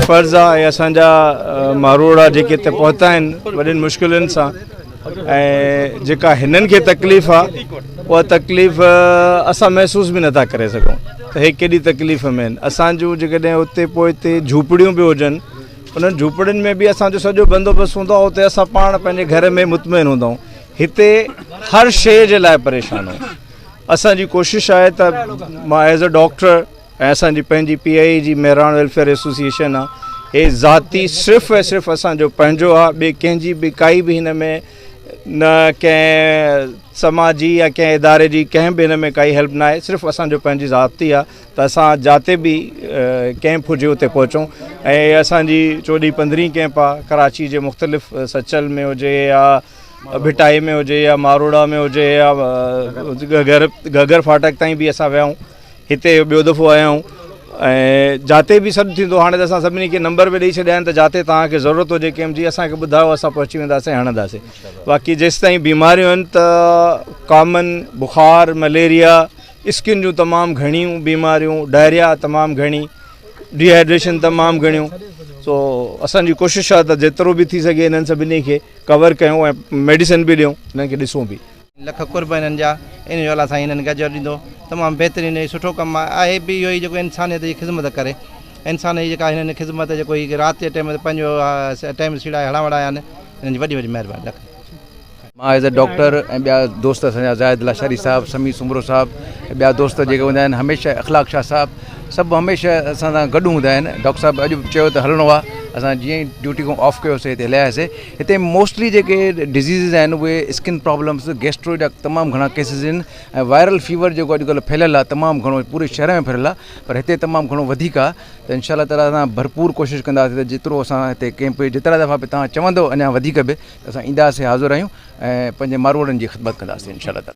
फ़र्ज़ु आहे असांजा मारोड़ा जेके हिते पहुता आहिनि वॾियुनि मुश्किलुनि सां ऐं जेका हिननि खे तकलीफ़ आहे उहा तकलीफ़ असां महसूस भी नथा करे सघूं त हे केॾी तकलीफ़ में आहिनि। असांजूं जेकॾहिं उते पोइ हिते झूपड़ियूं बि हुजनि उन्हनि झूपड़ियुनि में भी असांजो सॼो बंदोबस्तु हूंदो आहे, उते असां पाण पंहिंजे घर में मुतमइन हूंदा आहियूं। हिते हर शइ जे लाइ परेशान आहियूं। असांजी कोशिशि आहे त मां एज़ अ डॉक्टर ऐं असांजी पंहिंजी PI जी मेहरान वेलफेयर एसोसिएशन आहे, हे ज़ाती सिर्फ़ु ऐं सिर्फ़ु असांजो पंहिंजो आहे। ॿिए कंहिंजी बि काई बि हिन में न कंहिं समाजी या कंहिं इदारे जी कंहिं बि हिन में काई हेल्प न आहे, सिर्फ़ु असांजो पंहिंजी ज़ाती आहे त असां जिते बि कैंप हुजे उते पहुचूं। ऐं असांजी 14-15 कैंप आहे, कराची जे मुख़्तलिफ़ सचल में हुजे या भिटाई में हुजे या मारोड़ा में हुजे या घगर फाटक ताईं बि असां विया आहियूं। हिते ॿियो दफ़ो आया आहियूं ऐं जिते बि सभु थींदो हाणे त असां सभिनी खे नंबर बि ॾेई छॾिया आहिनि त जिते तव्हांखे ज़रूरत हुजे कैंप जी असांखे ॿुधायो, असां पहुची वेंदासीं, हणंदासीं। बाक़ी जेसिताईं बीमारियूं आहिनि त कॉमन बुखार, मलेरिया, स्किन जूं तमामु घणियूं बीमारियूं, डायरिया तमामु घणी, डिहाइड्रेशन तमामु घणियूं। सो असांजी कोशिशि आहे त जेतिरो बि थी सघे हिननि सभिनी खे कवर कयूं ऐं मेडिसिन बि ॾियूं, हिननि खे ॾिसूं बि। लख कुर्बानीनि जा इन जो अलाह साईं हिननि गजर ॾींदो। तमामु बहितरीनु सुठो कमु आहे बि इहो ई जेको इंसानियत जी ख़िदमत करे, इंसान जी जेका हिननि ख़िदमत जेको ई राति जे टाइम ते पंहिंजो टाइम सीड़ाए हणा वड़ा आहिनि, हिननि जी वॾी वॾी महिरबानी। मां एज़ अ डॉक्टर ऐं ॿिया दोस्त असांजा ज़ाहिद लाशारी साहब, समी सुमरो साहब, ॿिया दोस्त जेके हूंदा आहिनि हमेशह अख़लाक शाह साहब, सभु हमेशह असां सां गॾु हूंदा आहिनि। डॉक्टर साहब अॼु चयो त हलणो आहे, असां जीअं ई ड्यूटी खां ऑफ कयोसीं हिते हलियासीं। हिते मोस्टली जेके डिज़ीज़िस आहिनि उहे स्किन प्रॉब्लम्स, गैस्ट्रो जा तमामु घणा केसिस आहिनि ऐं वायरल फीवर जेको अॼुकल्ह फैलियल आहे तमामु घणो पूरे शहर में फैलियल आहे, पर हिते तमामु घणो वधीक आहे। त इंशाअल्लाह ताला असां भरपूर कोशिशि कंदासीं त जेतिरो असां हिते कैंप जेतिरा दफ़ा बि तव्हां चवंदो अञा वधीक बि असां ईंदासीं, हाज़िर आहियूं ऐं पंहिंजे मारवाड़नि जी ख़िदमत कंदासीं इंशाअल्लाह ताला।